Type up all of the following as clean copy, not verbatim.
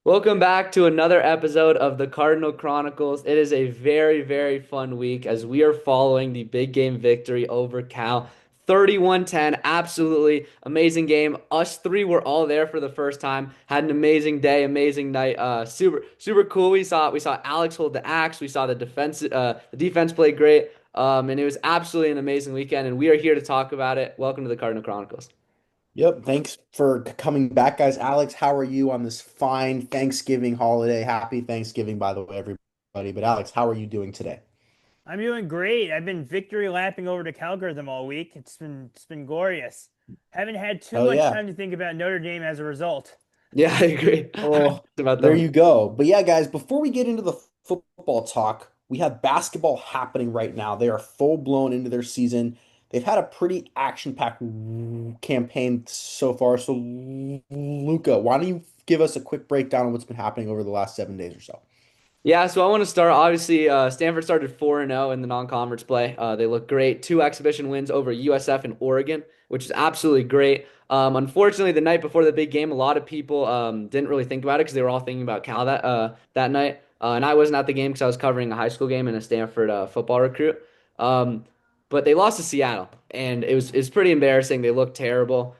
Welcome back to another episode of the Cardinal Chronicles. It is a very, very fun week as we are following the big game victory over Cal. 31-10, absolutely amazing game. Us three were all there for the first time. Had an amazing day, amazing night. Super cool. We saw Alex hold the axe. We saw the defense play great. And it was absolutely an amazing weekend. And we are here to talk about it. Welcome to the Cardinal Chronicles. Yep. Thanks for coming back, guys. Alex, how are you on this fine Thanksgiving holiday? Happy Thanksgiving, by the way, everybody. But Alex, how are you doing today? I'm doing great. I've been victory lapping over to Calgary all week. It's been glorious. Haven't had too Hell much yeah. time to think about Notre Dame as a result. Yeah, I agree. Oh, About there them. you go. But yeah, guys, before we get into the football talk, we have basketball happening right now. They are full blown into their season. They've had a pretty action-packed campaign so far. So, Luca, why don't you give us a quick breakdown of what's been happening over the last 7 days or so? Yeah, so I want to start. Obviously, Stanford started 4-0 in the non-conference play. They look great. Two exhibition wins over USF and Oregon, which is absolutely great. Unfortunately, the night before the big game, a lot of people didn't really think about it because they were all thinking about Cal that night. And I wasn't at the game because I was covering a high school game and a Stanford football recruit. Um, but they lost to Seattle, and it's pretty embarrassing. They looked terrible.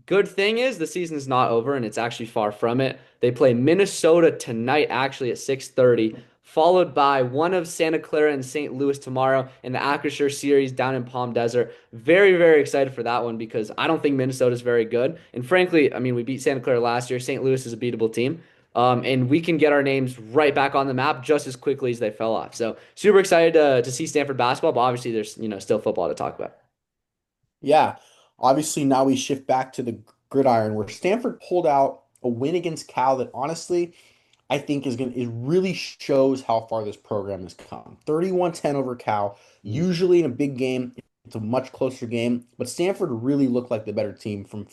Good thing is the season is not over, and it's actually far from it. They play Minnesota tonight, actually at 6:30, followed by one of Santa Clara and St. Louis tomorrow in the Acrisure series down in Palm Desert. Very, very excited for that one because I don't think Minnesota's very good. And frankly, I mean, we beat Santa Clara last year. St. Louis is a beatable team. And we can get our names right back on the map just as quickly as they fell off. So super excited to see Stanford basketball, but obviously there's still football to talk about. Yeah, obviously now we shift back to the gridiron where Stanford pulled out a win against Cal that honestly I think it really shows how far this program has come. 31-10 over Cal. Usually in a big game, it's a much closer game, but Stanford really looked like the better team from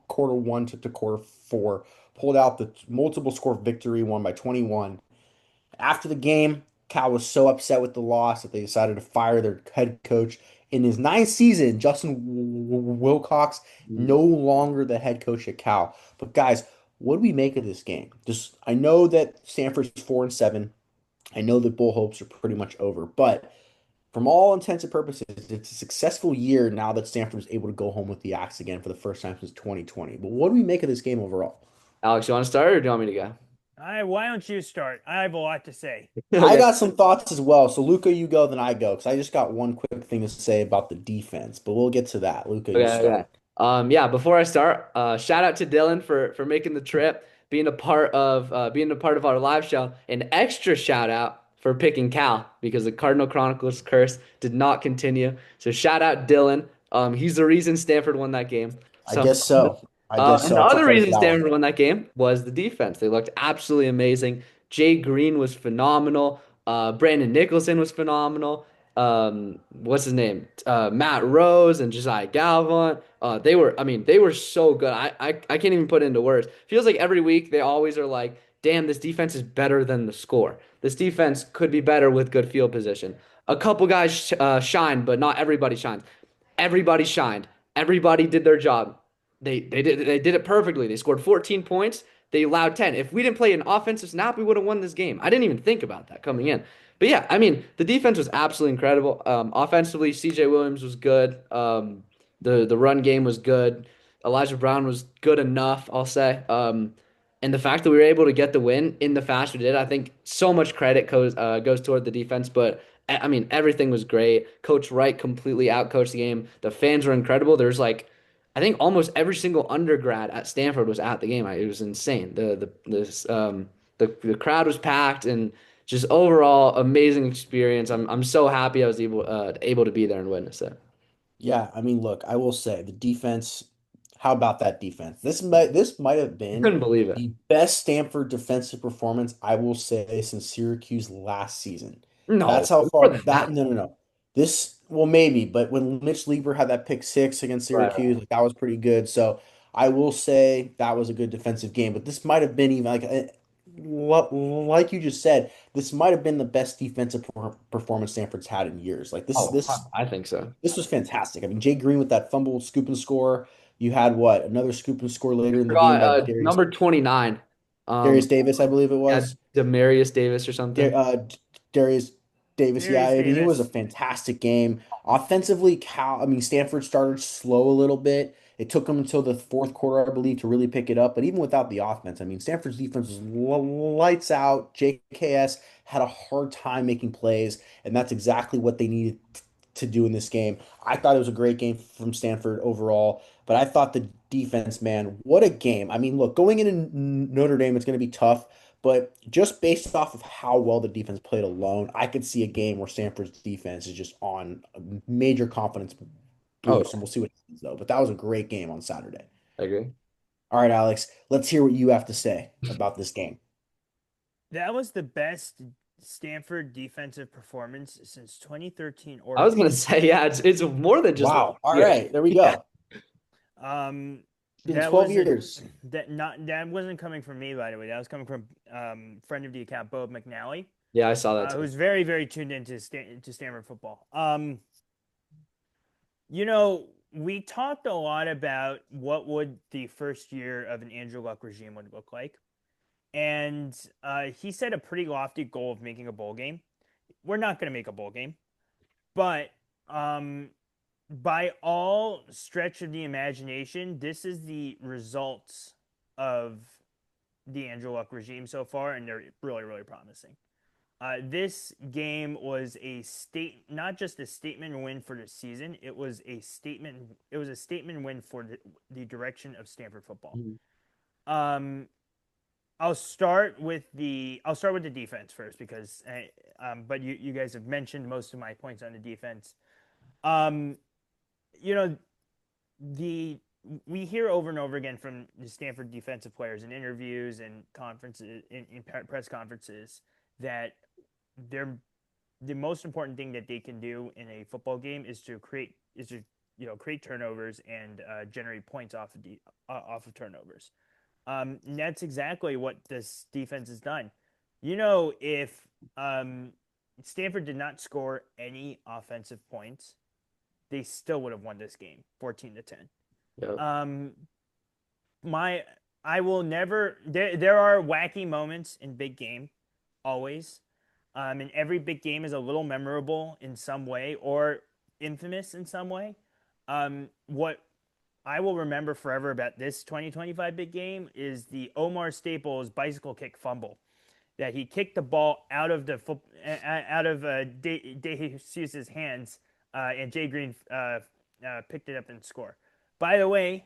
quarter one to quarter four. Pulled out the multiple score victory, won by 21. After the game, Cal was so upset with the loss that they decided to fire their head coach. In his ninth season, Justin Wilcox Mhm. no longer the head coach at Cal. But guys, what do we make of this game? Just I know that Stanford's 4-7. I know that bull hopes are pretty much over, but from all intents and purposes, it's a successful year now that Stanford was able to go home with the axe again for the first time since 2020. But what do we make of this game overall? Alex, you want to start or do you want me to go? Why don't you start? I have a lot to say. I Okay. got some thoughts as well. So Luca, you go, then I go, because I just got one quick thing to say about the defense, but we'll get to that. Luca, you Okay, start. okay. Yeah, before I start, shout out to Dylan for making the trip, being a part of our live show. An extra shout out for picking Cal because the Cardinal Chronicles curse did not continue. So shout out Dylan. He's the reason Stanford won that game. I So guess so. I guess and so. the I'll take other credit for reason that one. Stanford won that game was the defense. They looked absolutely amazing. Jay Green was phenomenal. Brandon Nicholson was phenomenal. What's his name? Matt Rose and Josiah Galvin. I mean, they were so good. I can't even put it into words. Feels like every week they always are like, damn, this defense is better than the score. This defense could be better with good field position. A couple guys shined, but not everybody shines. Everybody shined. Everybody did their job. They did it perfectly. They scored 14 points. They allowed 10. If we didn't play an offensive snap, we would have won this game. I didn't even think about that coming in. But yeah, I mean, the defense was absolutely incredible. Offensively, CJ Williams was good. The run game was good. Elijah Brown was good enough, I'll say. And the fact that we were able to get the win in the fashion we did, I think so much credit goes toward the defense. But I mean, everything was great. Coach Wright completely outcoached the game. The fans were incredible. There's like, I think almost every single undergrad at Stanford was at the game. It was insane. The crowd was packed and just overall amazing experience. I'm so happy I was able to be there and witness it. Yeah, I mean, look, I will say the defense. How about that defense? This might have I been couldn't believe it. the best Stanford defensive performance I will say since Syracuse last season. No, That's how more far than that that. no no no. This well maybe, but when Mitch Lieber had that pick six against Right. Syracuse, like that was pretty good. So I will say that was a good defensive game. But this might have been even like you just said, this might have been the best defensive performance Stanford's had in years. Like this Oh, this I think so. this was fantastic. I mean, Jay Green with that fumble, scoop and score. You had what? Another scoop and score later in the game Forgot by Darius number 29. Darius Um, Davis, I believe it yeah, was. Demarius Davis or Da- something. uh, Darius Davis. Yeah, Darius I mean, it was a Davis. fantastic game. Offensively, Stanford started slow a little bit. It took them until the fourth quarter, I believe, to really pick it up. But even without the offense, I mean, Stanford's defense was lights out. JKS had a hard time making plays, and that's exactly what they needed to do in this game. I thought it was a great game from Stanford overall, but I thought the defense, man, what a game. I mean, look, going into Notre Dame, it's going to be tough. But just based off of how well the defense played alone, I could see a game where Stanford's defense is just on a major confidence Oh, boost, and we'll see what happens though. But that was a great game on Saturday. I agree. All right, Alex, let's hear what you have to say about this game. That was the best Stanford defensive performance since 2013 I was gonna Oregon. say, yeah, it's more than just Wow. All here. right, there we Yeah, go. Um, Been that 12 wasn't years. that wasn't coming from me, by the way. That was coming from friend of the account, Bo McNally, yeah, I saw that too. who's very very tuned into to Stanford football. You know, we talked a lot about what would the first year of an Andrew Luck regime would look like, and he set a pretty lofty goal of making a bowl game. We're not going to make a bowl game, but um, by all stretch of the imagination, this is the results of the Andrew Luck regime so far, and they're really, really promising. This game was not just a statement win for the season. It was a statement. It was a statement win for the direction of Stanford football. Mhm. Um, I'll start with the defense first because, but you guys have mentioned most of my points on the defense. Um, you know, the we hear over and over again from the Stanford defensive players in interviews and conferences, in press conferences, that they're the most important thing that they can do in a football game is to create turnovers and generate points off of turnovers. And that's exactly what this defense has done. If Stanford did not score any offensive points, they still would have won this game 14-10. Yeah. Um, my I will never there are wacky moments in big game, always. And every big game is a little memorable in some way or infamous in some way. What I will remember forever about this 2025 big game is the Omar Staples bicycle kick fumble that he kicked the ball out of De Jesus' hands, and Jay Green picked it up and score. By the way,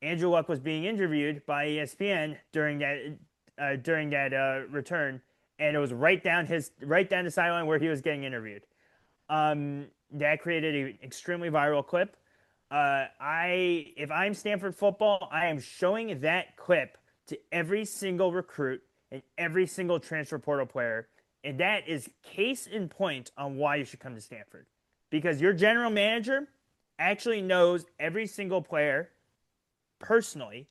Andrew Luck was being interviewed by ESPN during that return, and it was right down the sideline where he was getting interviewed. That created an extremely viral clip. If I'm Stanford football, I am showing that clip to every single recruit and every single transfer portal player, and that is case in point on why you should come to Stanford, because your general manager actually knows every single player personally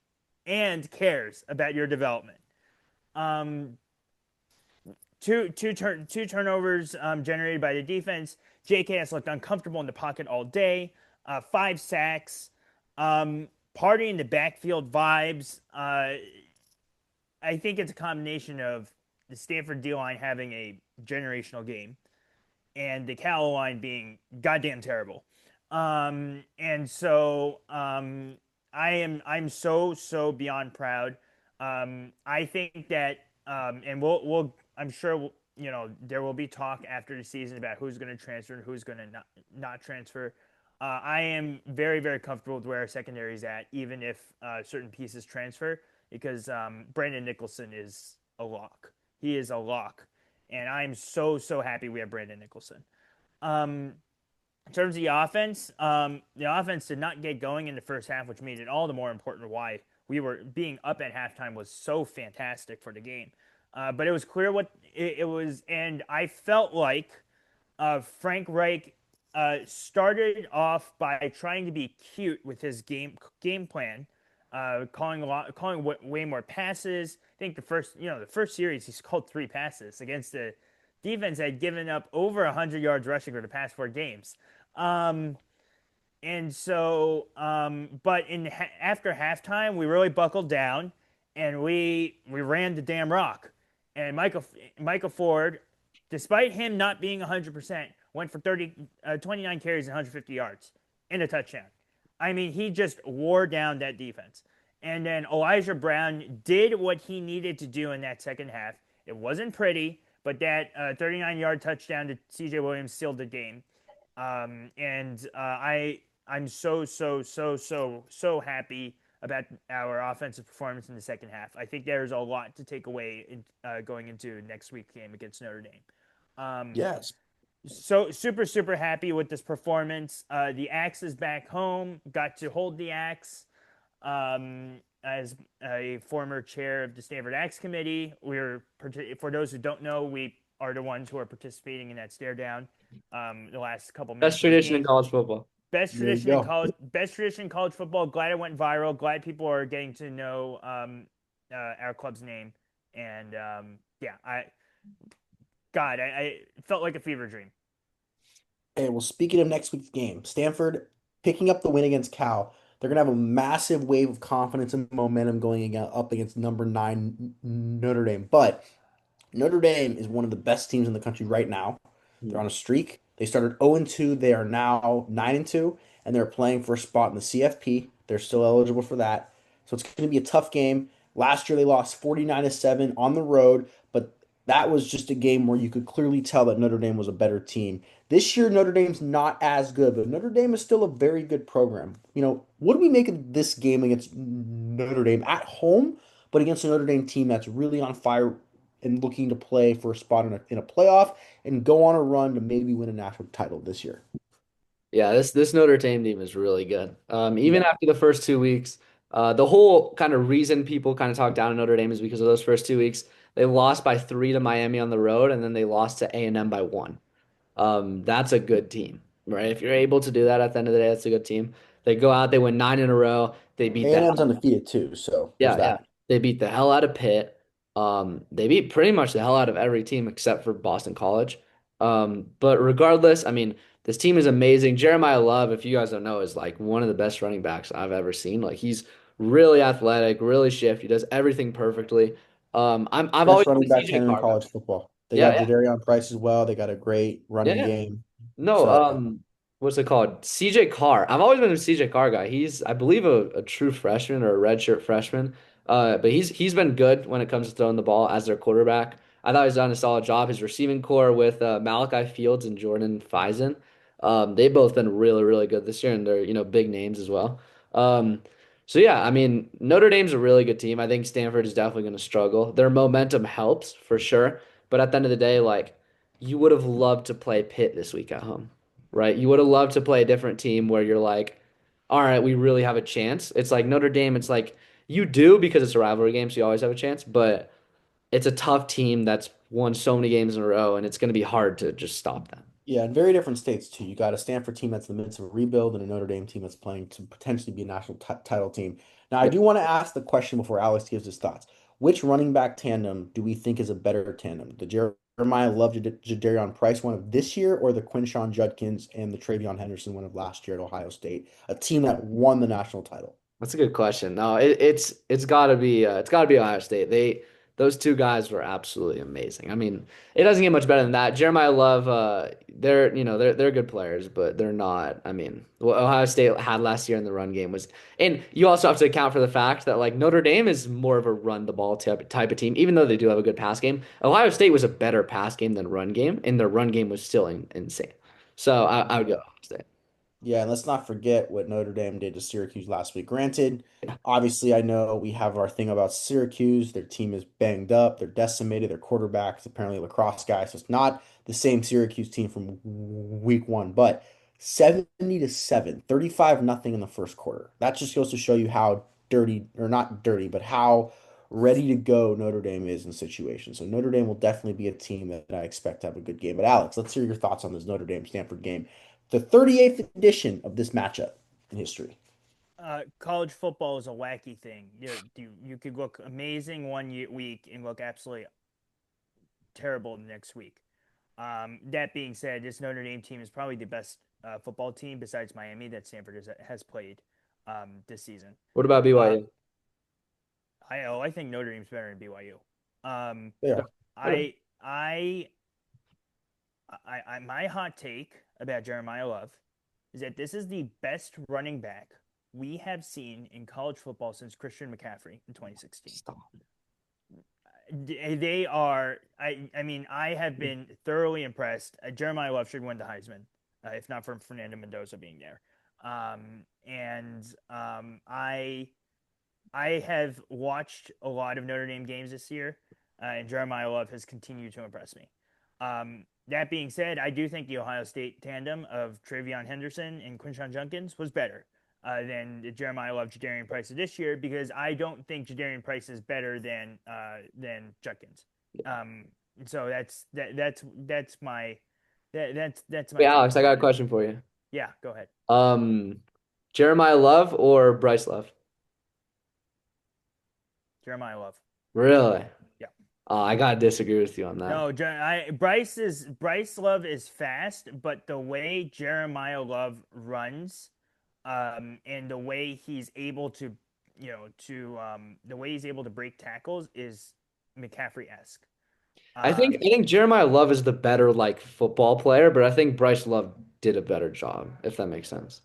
and cares about your development. Um, two turnovers generated by the defense. JKS looked uncomfortable in the pocket all day. 5 sacks. Party in the backfield vibes. I think it's a combination of the Stanford D line having a generational game and the Cal line being goddamn terrible. And so I'm so beyond proud. I think that and we'll I'm sure there will be talk after the season about who's going to transfer and who's going to not transfer. I am very very comfortable with where our secondary is at, even if certain pieces transfer, because Brandon Nicholson is a lock. He is a lock, and I'm so happy we have Brandon Nicholson. Um, in terms of the offense did not get going in the first half, which made it all the more important why we were being up at halftime was so fantastic for the game. But it was clear what it was, and I felt like Frank Reich started off by trying to be cute with his game plan, calling way more passes. I think the first series he's called 3 passes against the defense that had given up over 100 yards rushing for the past 4 games. Um, And so, but after halftime, we really buckled down, and we ran the damn rock. And Michael Ford, despite him not being 100%, went for 29 carries and 150 yards and a touchdown. I mean, he just wore down that defense. And then Elijah Brown did what he needed to do in that second half. It wasn't pretty, but that 39-yard touchdown to C.J. Williams sealed the game. And I'm so happy about our offensive performance in the second half. I think there's a lot to take away going into next week's game against Notre Dame. Um, Yes. so super happy with this performance. The axe is back home. Got to hold the axe. As a former chair of the Stanford Axe Committee, for those who don't know, we are the ones who are participating in that stare down the last couple Best minutes of the tradition in game. college football. There you go. Best tradition in college football. Glad it went viral. Glad people are getting to know our club's name. And yeah, I felt like a fever dream. Okay, well, speaking of next week's game, Stanford picking up the win against Cal. They're gonna have a massive wave of confidence and momentum up against number 9 Notre Dame. But Notre Dame is one of the best teams in the country right now. They're Hmm. on a streak. They started 0-2. They are now 9-2, and they're playing for a spot in the CFP. They're still eligible for that. So it's going to be a tough game. Last year they lost 49-7 on the road, but that was just a game where you could clearly tell that Notre Dame was a better team. This year Notre Dame's not as good, but Notre Dame is still a very good program. What do we make of this game against Notre Dame at home, but against a Notre Dame team that's really on fire and looking to play for a spot in a playoff and go on a run to maybe win a national title this year? Yeah, this Notre Dame team is really good. Even Yeah. after the first 2 weeks, the whole kind of reason people kind of talk down on Notre Dame is because of those first 2 weeks. They lost by 3 to Miami on the road, and then they lost to A&M by 1. That's a good team, right? If you're able to do that at the end of the day, that's a good team. They go out, they win 9 in a row. They beat the A&M's undefeated too, so there's Yeah, yeah. that. They beat the hell out of Pitt. They beat pretty much the hell out of every team except for Boston College. But regardless, I mean, this team is amazing. Jeremiah Love, if you guys don't know, is like one of the best running backs I've ever seen. Like he's really athletic, really shifty, does everything perfectly. I've always Best been running a back CJ tandem in Carr guy. college football. They Yeah, got yeah. Jadarian Price as well. They got a great Yeah, running yeah. game. No, So what's it called? CJ Carr. I've always been a CJ Carr guy. He's, I believe, a true freshman or a redshirt freshman. But he's been good when it comes to throwing the ball as their quarterback. I thought he's done a solid job. His receiving core with Malachi Fields and Jordan Faison, they've both been really, really good this year, and they're big names as well. So yeah, I mean Notre Dame's a really good team. I think Stanford is definitely going to struggle. Their momentum helps for sure, but at the end of the day, like you would have loved to play Pitt this week at home, right? You would have loved to play a different team where you're like, all right, we really have a chance. It's like Notre Dame, it's like you do because it's a rivalry game, so you always have a chance, but it's a tough team that's won so many games in a row, and it's going to be hard to just stop them. yeah, in very different states too. You got a Stanford team that's in the midst of a rebuild and a Notre Dame team that's playing to potentially be a national title team. Now, I Yeah, do want to ask the question before Alex gives his thoughts. Which running back tandem do we think is a better tandem? The Jeremiah Love Jadarian Price one of this year, or the Quinshawn Judkins and the Travion Henderson one of last year at Ohio State, a team that won the national title? that's a good question. No, it's got to be Ohio State. Those two guys were absolutely amazing. I mean, it doesn't get much better than that. Jeremiah Love, they're good players, but they're not. I mean, what Ohio State had last year in the run game was, and you also have to account for the fact that like Notre Dame is more of a run the ball type of team, even though they do have a good pass game. Ohio State was a better pass game than run game, and their run game was still insane. So I would go Ohio State. Yeah, and let's not forget what Notre Dame did to Syracuse last week. Granted, obviously, I know we have our thing about Syracuse. Their team is banged up, they're decimated, their quarterback is apparently a lacrosse guy, so it's not the same Syracuse team from week one, but 70-7, 35 nothing in the first quarter. That just goes to show you how dirty, or not dirty, but how ready to go Notre Dame is in situations. So Notre Dame will definitely be a team that I expect to have a good game. But Alex, let's hear your thoughts on this Notre Dame Stanford game, the 38th edition of this matchup in history. College football is a wacky thing. You could look amazing week and look absolutely terrible the next week. That being said, this Notre Dame team is probably the best football team besides Miami that Stanford has played this season. What about Uh, BYU? I think Notre Dame's better than BYU. Um, Yeah. Okay. I I my hot take about Jeremiah Love is that this is the best running back we have seen in college football since Christian McCaffrey in 2016. Stop. They are. I mean, I have been thoroughly impressed. Jeremiah Love should win the Heisman, if not for Fernando Mendoza being there. And I have watched a lot of Notre Dame games this year, and Jeremiah Love has continued to impress me. That being said, I do think the Ohio State tandem of Travion Henderson and Quinshon Junkins was better than the Jeremiah Love Jadarian Price of this year because I don't think Jadarian Price is better than Junkins. So that's my that's my Wait, take Alex, I on got a that. question for you. Yeah, go ahead. Um, Jeremiah Love or Bryce Love? Jeremiah Love. Really? Yeah. I gotta disagree with you on that. No, Bryce Love is fast, but the way Jeremiah Love runs, and the way he's able to, the way he's able to break tackles is McCaffrey-esque. I think Jeremiah Love is the better like football player, but I think Bryce Love did a better job, if that makes sense.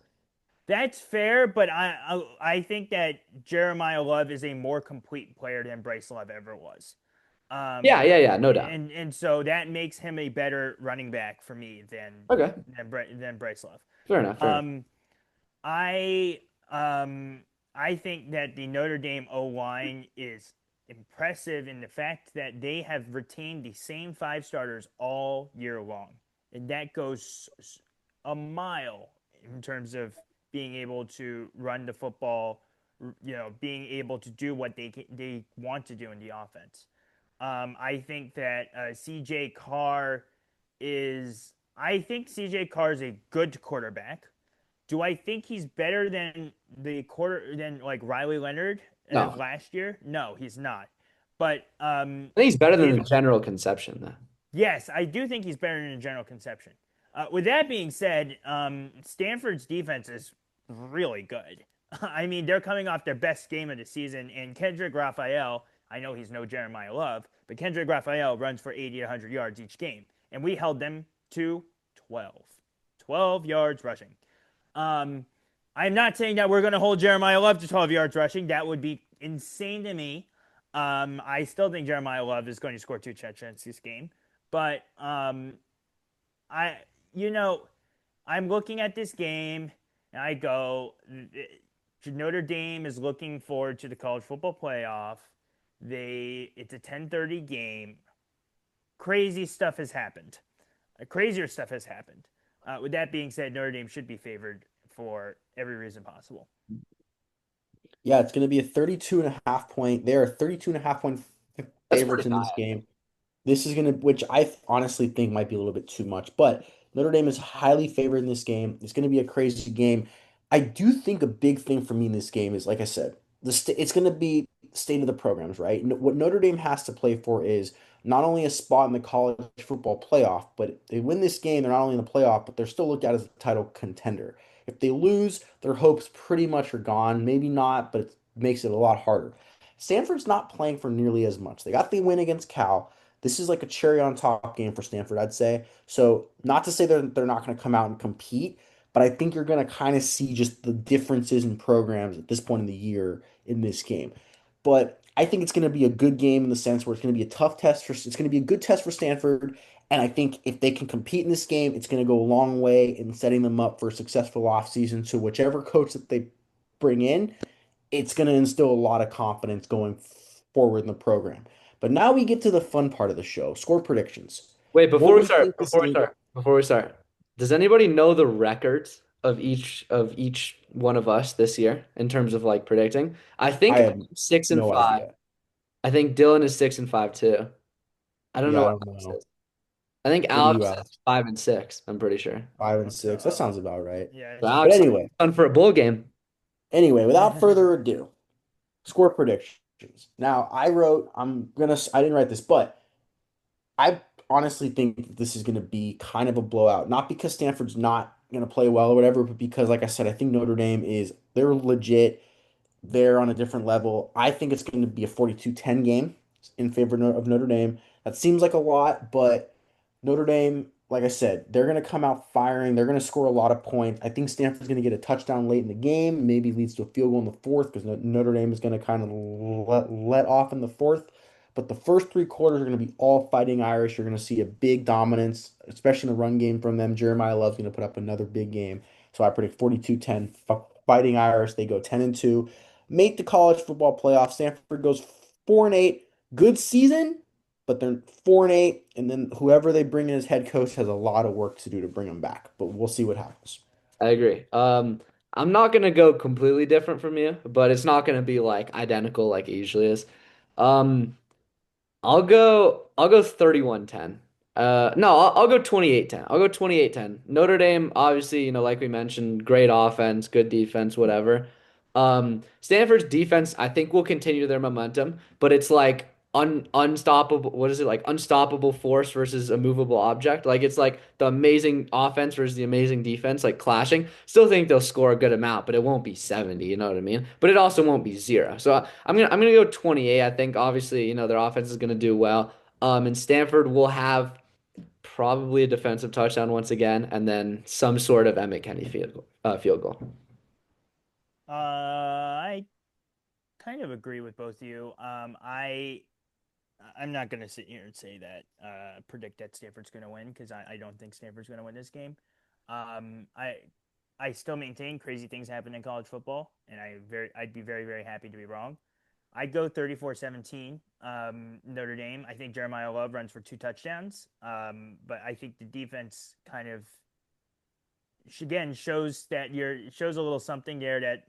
That's fair, but I think that Jeremiah Love is a more complete player than Bryce Love ever was. Yeah, yeah, yeah, no doubt. And so that makes him a better running back for me Okay, than Bryce Love. fair enough, fair enough. Um, I I think that the Notre Dame O line is impressive in the fact that they have retained the same five starters all year long, and that goes a mile in terms of being able to run the football, being able to do what they want to do in the offense. I think that CJ Carr is. I think CJ Carr is a good quarterback. Do I think he's better than like Riley Leonard No, of last year? No, he's not. But I think he's better than his the general conception, though. yes, I do think he's better than the general conception. With that being said, Stanford's defense is really good. I mean, they're coming off their best game of the season, and Kendrick Raphael. I know he's no Jeremiah Love, but Kendrick Raphael runs for 80 to 100 yards each game, and we held them to 12, 12 yards rushing. Um, I'm not saying that we're going to hold Jeremiah Love to 12 yards rushing. That would be insane to me. I still think Jeremiah Love is going to score two touchdowns this game, but I, you know, I'm looking at this game and I go, Notre Dame is looking forward to the college football playoff. It's a 10:30 game. Crazy stuff has happened. Crazier stuff has happened. With that being said, Notre Dame should be favored for every reason possible. Yeah, it's going to be a 32 and a half point. They are 32 and a half point That's pretty favorites in this high. game. This is going to, which I honestly think might be a little bit too much, but Notre Dame is highly favored in this game. It's going to be a crazy game. I do think a big thing for me in this game is, like I said, it's going to be state of the programs, right? What Notre Dame has to play for is not only a spot in the college football playoff, but if they win this game, they're not only in the playoff, but they're still looked at as a title contender. If they lose, their hopes pretty much are gone. Maybe not, but it makes it a lot harder. Stanford's not playing for nearly as much. They got the win against Cal. This is like a cherry on top game for Stanford, I'd say. So, not to say they're not going to come out and compete, but I think you're going to kind of see just the differences in programs at this point in the year in this game. But I think it's going to be a good game in the sense where it's going to be a tough test for it's going to be a good test for Stanford. And I think if they can compete in this game, it's going to go a long way in setting them up for a successful offseason. So whichever coach that they bring in, it's going to instill a lot of confidence going forward in the program. But now we get to the fun part of the show, score predictions. Wait, What we think this game. before we start, does anybody know the records of each one of us this year in terms of like predicting? I I think have I'm 6 and no 5. idea. I think Dylan is 6 and 5 too. I don't know Yeah, I what don't Alex know. is. I think What do you Alex have? is 5 and 6. I'm pretty sure. 5 and 6. That sounds about right. Yeah, So it sounds But Alex is about anyway, done for a bowl game. without right. further ado, score predictions. Now, I didn't write this, but I honestly think this is gonna be kind of a blowout. Not because Stanford's not gonna play well or whatever, but because like I said, I think Notre Dame is they're legit. They're on a different level. I think it's going to be a 42-10 game in favor of Notre Dame. That seems like a lot, but Notre Dame, like I said, they're going to come out firing. They're going to score a lot of points. I think Stanford's going to get a touchdown late in the game, maybe leads to a field goal in the fourth because Notre Dame is going to kind of let off in the fourth. But the first three quarters are going to be all fighting Irish. You're going to see a big dominance, especially in the run game from them. Jeremiah Love's going to put up another big game. So I predict 42-10 fighting Irish. They go 10-2, make the college football playoff. Stanford goes 4-8. Good season, but they're 4-8, and then whoever they bring in as head coach has a lot of work to do to bring them back. But we'll see what happens. I agree. I'm not gonna go completely different from you, but it's not gonna be like identical like it usually is. Um, I'll go 31-10. No, I'll go 28-10. I'll go 28-10. Notre Dame, obviously, like we mentioned, great offense, good defense, whatever. Stanford's defense, I think will continue their momentum, but it's like unstoppable. What is it like? Unstoppable force versus a movable object. Like it's like the amazing offense versus the amazing defense, like clashing. Still think they'll score a good amount, but it won't be 70. You know what I mean? But it also won't be zero. So I'm gonna go 28. I think obviously their offense is gonna do well. And Stanford will have probably a defensive touchdown once again, and then some sort of Emmett Kenny field goal. I kind of agree with both of you. I'm not gonna sit here and say that predict that Stanford's gonna win because I don't think Stanford's gonna win this game. Um, I I still maintain crazy things happen in college football, and I'd be very very happy to be wrong. I'd go 34-17 Notre Dame. I think Jeremiah Love runs for two touchdowns, but I think the defense kind of again shows a little something there that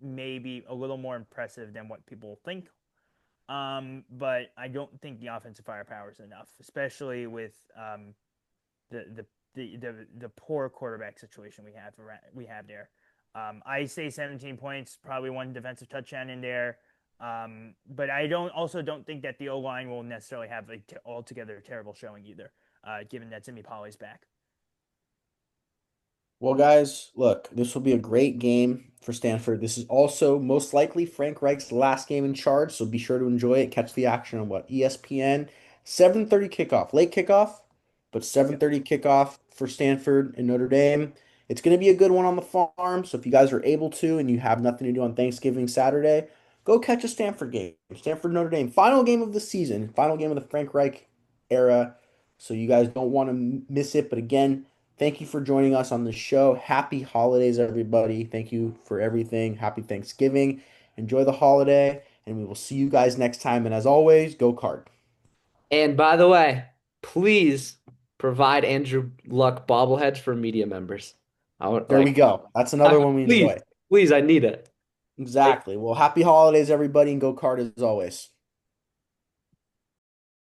maybe a little more impressive than what people think. But I don't think the offensive firepower is enough, especially with the, the the poor quarterback situation we have there. I say 17 points, probably one defensive touchdown in there. But I don't think that the O line will necessarily have a altogether terrible showing either, given that Jimmy Polly's back. Well, guys, look, this will be a great game for Stanford. This is also most likely Frank Reich's last game in charge, so be sure to enjoy it. Catch the action on what ESPN 7:30 kickoff, late kickoff, but Yep. 7:30 kickoff for Stanford and Notre Dame. It's going to be a good one on the farm. So if you guys are able to and you have nothing to do on Thanksgiving Saturday, go catch a Stanford game. Stanford Notre Dame, final game of the season, final game of the Frank Reich era. So you guys don't want to miss it. But again, thank you for joining us on the show. Happy holidays, everybody. Thank you for everything. Happy Thanksgiving. Enjoy the holiday, and we will see you guys next time. And as always, go Card. And by the way, please provide Andrew Luck bobbleheads for media members. I want There we like, go. That's another one we please, enjoy. please, I need it. Like, Exactly. Well, happy holidays, everybody, and go Card as always.